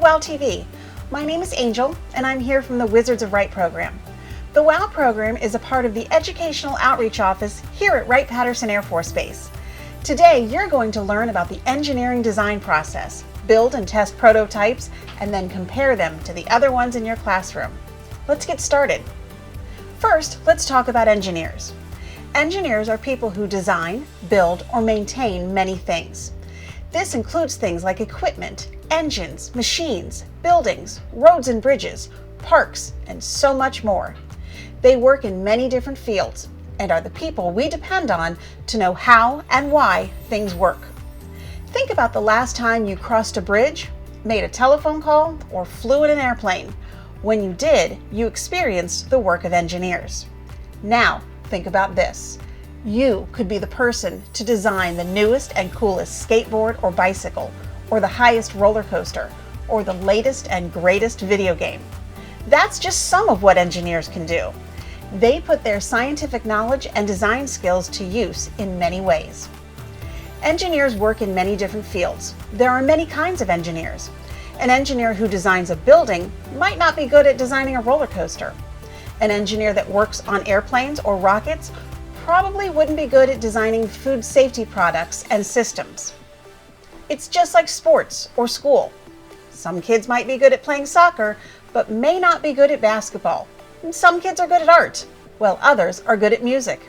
WOW TV. My name is Angel, and I'm here from the Wizards of Wright program. The WOW program is a part of the Educational Outreach Office here at Wright-Patterson Air Force Base. Today, you're going to learn about the engineering design process, build and test prototypes, and then compare them to the other ones in your classroom. Let's get started. First, let's talk about engineers. Engineers are people who design, build, or maintain many things. This includes things like equipment, engines, machines, buildings, roads and bridges, parks, and so much more. They work in many different fields and are the people we depend on to know how and why things work. Think about the last time you crossed a bridge, made a telephone call, or flew in an airplane. When you did, you experienced the work of engineers. Now, think about this. You could be the person to design the newest and coolest skateboard or bicycle, or the highest roller coaster, or the latest and greatest video game. That's just some of what engineers can do. They put their scientific knowledge and design skills to use in many ways. Engineers work in many different fields. There are many kinds of engineers. An engineer who designs a building might not be good at designing a roller coaster. An engineer that works on airplanes or rockets probably wouldn't be good at designing food safety products and systems. It's just like sports or school. Some kids might be good at playing soccer, but may not be good at basketball. And some kids are good at art, while others are good at music.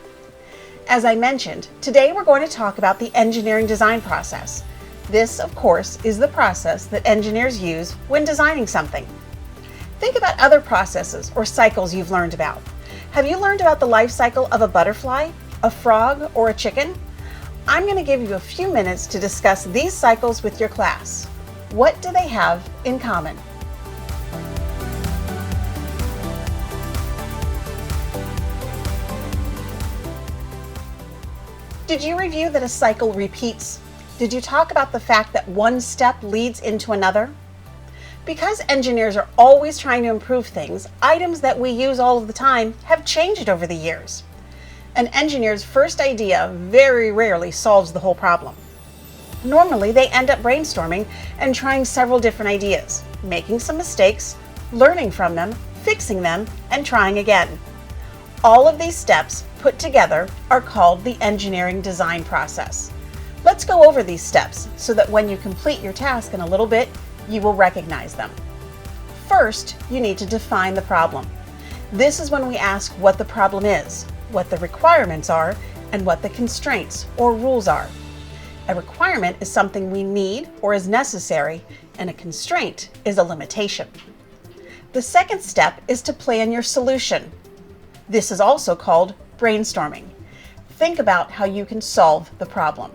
As I mentioned, today we're going to talk about the engineering design process. This, of course, is the process that engineers use when designing something. Think about other processes or cycles you've learned about. Have you learned about the life cycle of a butterfly, a frog, or a chicken? I'm going to give you a few minutes to discuss these cycles with your class. What do they have in common? Did you review that a cycle repeats? Did you talk about the fact that one step leads into another? Because engineers are always trying to improve things, items that we use all of the time have changed over the years. An engineer's first idea very rarely solves the whole problem. Normally, they end up brainstorming and trying several different ideas, making some mistakes, learning from them, fixing them, and trying again. All of these steps put together are called the engineering design process. Let's go over these steps so that when you complete your task in a little bit, you will recognize them. First, you need to define the problem. This is when we ask what the problem is, what the requirements are, and what the constraints or rules are. A requirement is something we need or is necessary, and a constraint is a limitation. The second step is to plan your solution. This is also called brainstorming. Think about how you can solve the problem.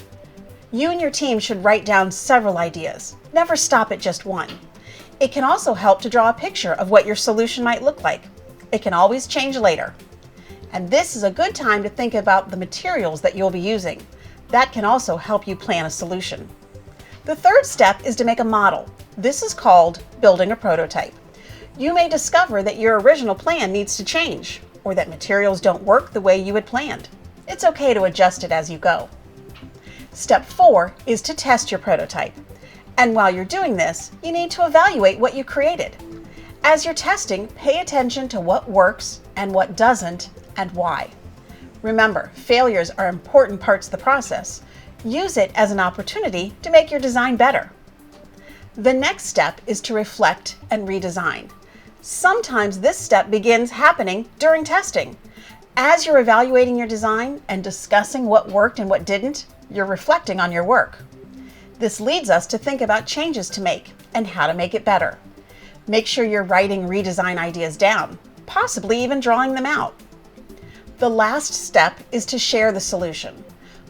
You and your team should write down several ideas. Never stop at just one. It can also help to draw a picture of what your solution might look like. It can always change later. And this is a good time to think about the materials that you'll be using. That can also help you plan a solution. The third step is to make a model. This is called building a prototype. You may discover that your original plan needs to change, or that materials don't work the way you had planned. It's okay to adjust it as you go. Step 4 is to test your prototype. And while you're doing this, you need to evaluate what you created. As you're testing, pay attention to what works and what doesn't and why. Remember, failures are important parts of the process. Use it as an opportunity to make your design better. The next step is to reflect and redesign. Sometimes this step begins happening during testing. As you're evaluating your design and discussing what worked and what didn't, you're reflecting on your work. This leads us to think about changes to make and how to make it better. Make sure you're writing redesign ideas down, possibly even drawing them out. The last step is to share the solution.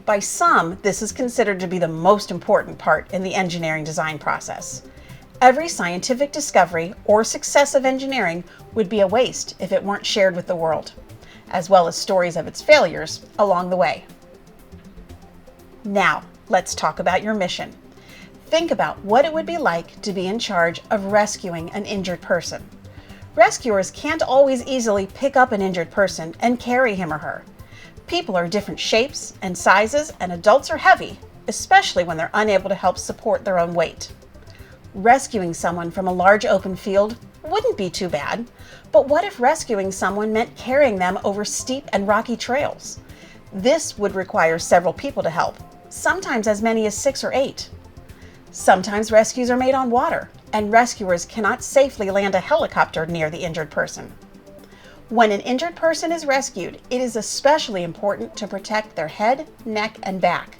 By some, this is considered to be the most important part in the engineering design process. Every scientific discovery or success of engineering would be a waste if it weren't shared with the world, as well as stories of its failures along the way. Now, let's talk about your mission. Think about what it would be like to be in charge of rescuing an injured person. Rescuers can't always easily pick up an injured person and carry him or her. People are different shapes and sizes, and adults are heavy, especially when they're unable to help support their own weight. Rescuing someone from a large open field wouldn't be too bad, but what if rescuing someone meant carrying them over steep and rocky trails? This would require several people to help, sometimes as many as 6 or 8. Sometimes rescues are made on water, and rescuers cannot safely land a helicopter near the injured person. When an injured person is rescued, it is especially important to protect their head, neck, and back.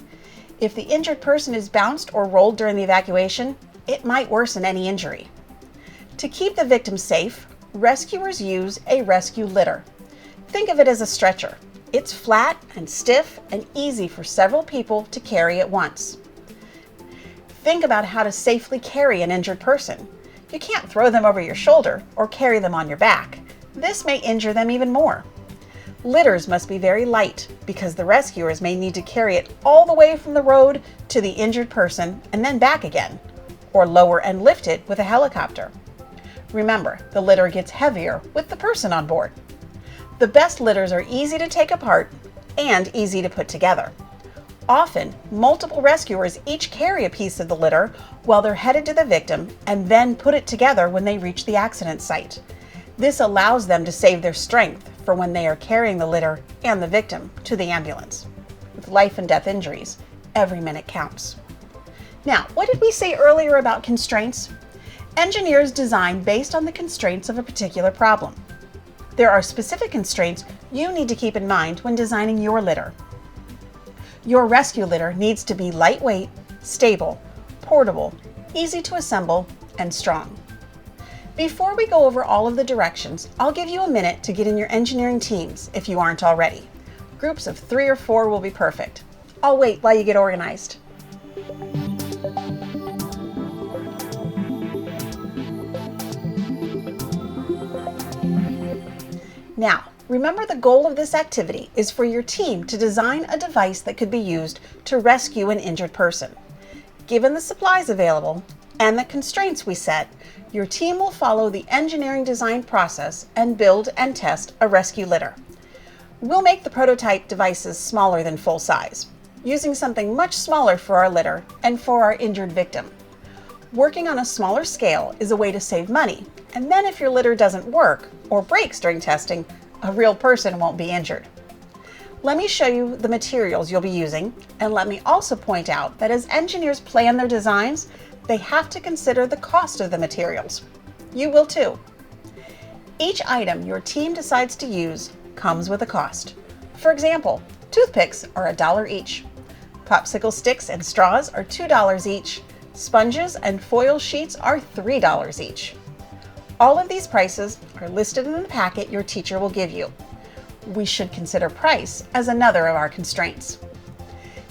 If the injured person is bounced or rolled during the evacuation, it might worsen any injury. To keep the victim safe, rescuers use a rescue litter. Think of it as a stretcher. It's flat and stiff and easy for several people to carry at once. Think about how to safely carry an injured person. You can't throw them over your shoulder or carry them on your back. This may injure them even more. Litters must be very light because the rescuers may need to carry it all the way from the road to the injured person and then back again, or lower and lift it with a helicopter. Remember, the litter gets heavier with the person on board. The best litters are easy to take apart and easy to put together. Often, multiple rescuers each carry a piece of the litter while they're headed to the victim and then put it together when they reach the accident site. This allows them to save their strength for when they are carrying the litter and the victim to the ambulance. With life and death injuries, every minute counts. Now, what did we say earlier about constraints? Engineers design based on the constraints of a particular problem. There are specific constraints you need to keep in mind when designing your litter. Your rescue litter needs to be lightweight, stable, portable, easy to assemble, and strong. Before we go over all of the directions, I'll give you a minute to get in your engineering teams if you aren't already. Groups of 3 or 4 will be perfect. I'll wait while you get organized. Now, remember the goal of this activity is for your team to design a device that could be used to rescue an injured person. Given the supplies available and the constraints we set, your team will follow the engineering design process and build and test a rescue litter. We'll make the prototype devices smaller than full size, using something much smaller for our litter and for our injured victim. Working on a smaller scale is a way to save money, and then if your litter doesn't work or breaks during testing, a real person won't be injured. Let me show you the materials you'll be using, and let me also point out that as engineers plan their designs, they have to consider the cost of the materials. You will too. Each item your team decides to use comes with a cost. For example, toothpicks are $1 each. Popsicle sticks and straws are $2 each. Sponges and foil sheets are $3 each. All of these prices are listed in the packet your teacher will give you. We should consider price as another of our constraints.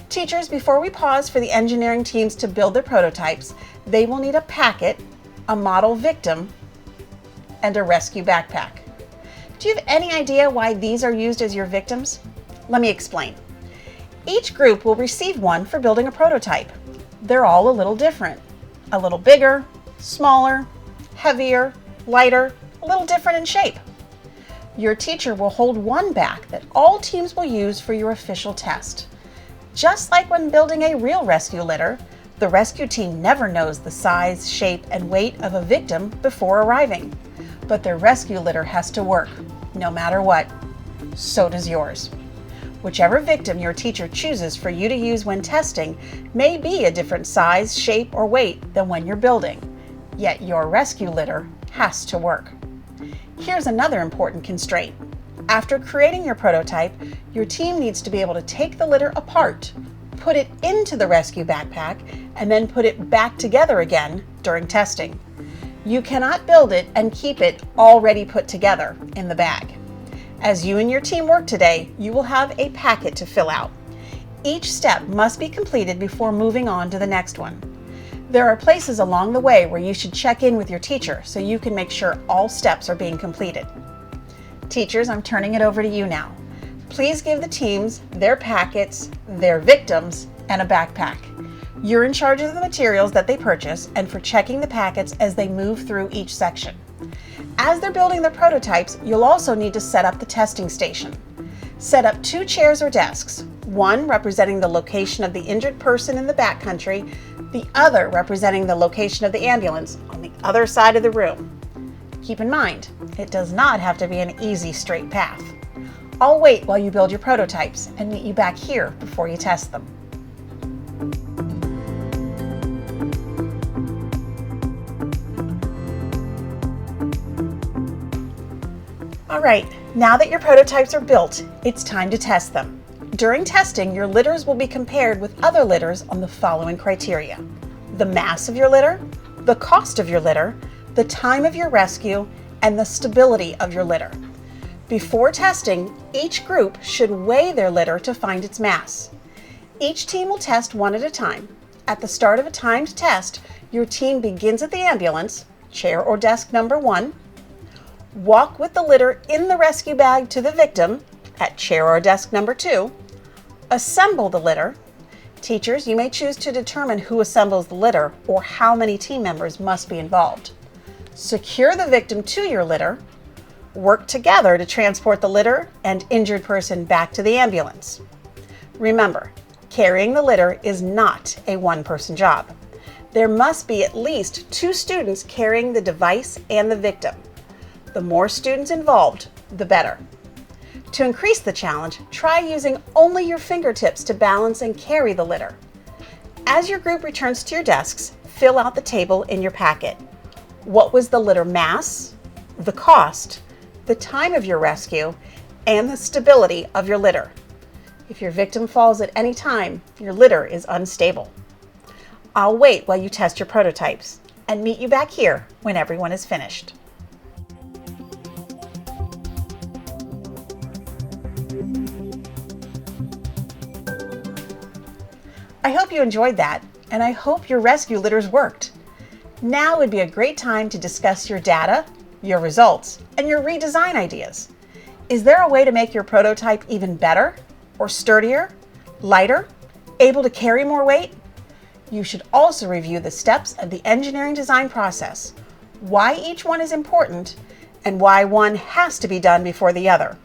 Teachers, before we pause for the engineering teams to build their prototypes, they will need a packet, a model victim, and a rescue backpack. Do you have any idea why these are used as your victims? Let me explain. Each group will receive one for building a prototype. They're all a little different. A little bigger, smaller, heavier, lighter, a little different in shape. Your teacher will hold one back that all teams will use for your official test. Just like when building a real rescue litter, the rescue team never knows the size, shape, and weight of a victim before arriving. But their rescue litter has to work, no matter what. So does yours. Whichever victim your teacher chooses for you to use when testing may be a different size, shape, or weight than when you're building. Yet your rescue litter has to work. Here's another important constraint. After creating your prototype, your team needs to be able to take the litter apart, put it into the rescue backpack, and then put it back together again during testing. You cannot build it and keep it already put together in the bag. As you and your team work today, you will have a packet to fill out. Each step must be completed before moving on to the next one. There are places along the way where you should check in with your teacher so you can make sure all steps are being completed. Teachers, I'm turning it over to you now. Please give the teams their packets, their victims, and a backpack. You're in charge of the materials that they purchase and for checking the packets as they move through each section. As they're building their prototypes, you'll also need to set up the testing station. Set up 2 chairs or desks, one representing the location of the injured person in the backcountry, the other representing the location of the ambulance on the other side of the room. Keep in mind, it does not have to be an easy straight path. I'll wait while you build your prototypes and meet you back here before you test them. All right, now that your prototypes are built, it's time to test them. During testing, your litters will be compared with other litters on the following criteria: the mass of your litter, the cost of your litter, the time of your rescue, and the stability of your litter. Before testing, each group should weigh their litter to find its mass. Each team will test one at a time. At the start of a timed test, your team begins at the ambulance, chair or desk number 1, walk with the litter in the rescue bag to the victim at chair or desk number 2, assemble the litter. Teachers, you may choose to determine who assembles the litter or how many team members must be involved. Secure the victim to your litter. Work together to transport the litter and injured person back to the ambulance. Remember, carrying the litter is not a one-person job. There must be at least 2 students carrying the device and the victim. The more students involved, the better. To increase the challenge, try using only your fingertips to balance and carry the litter. As your group returns to your desks, fill out the table in your packet. What was the litter mass, the cost, the time of your rescue, and the stability of your litter? If your victim falls at any time, your litter is unstable. I'll wait while you test your prototypes and meet you back here when everyone is finished. I hope you enjoyed that, and I hope your rescue litters worked. Now would be a great time to discuss your data, your results, and your redesign ideas. Is there a way to make your prototype even better, or sturdier, lighter, able to carry more weight? You should also review the steps of the engineering design process, why each one is important, and why one has to be done before the other.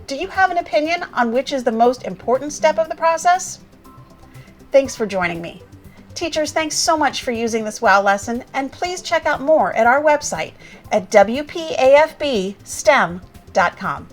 Do you have an opinion on which is the most important step of the process? Thanks for joining me. Teachers, thanks so much for using this WOW lesson, and please check out more at our website at wpafbstem.com.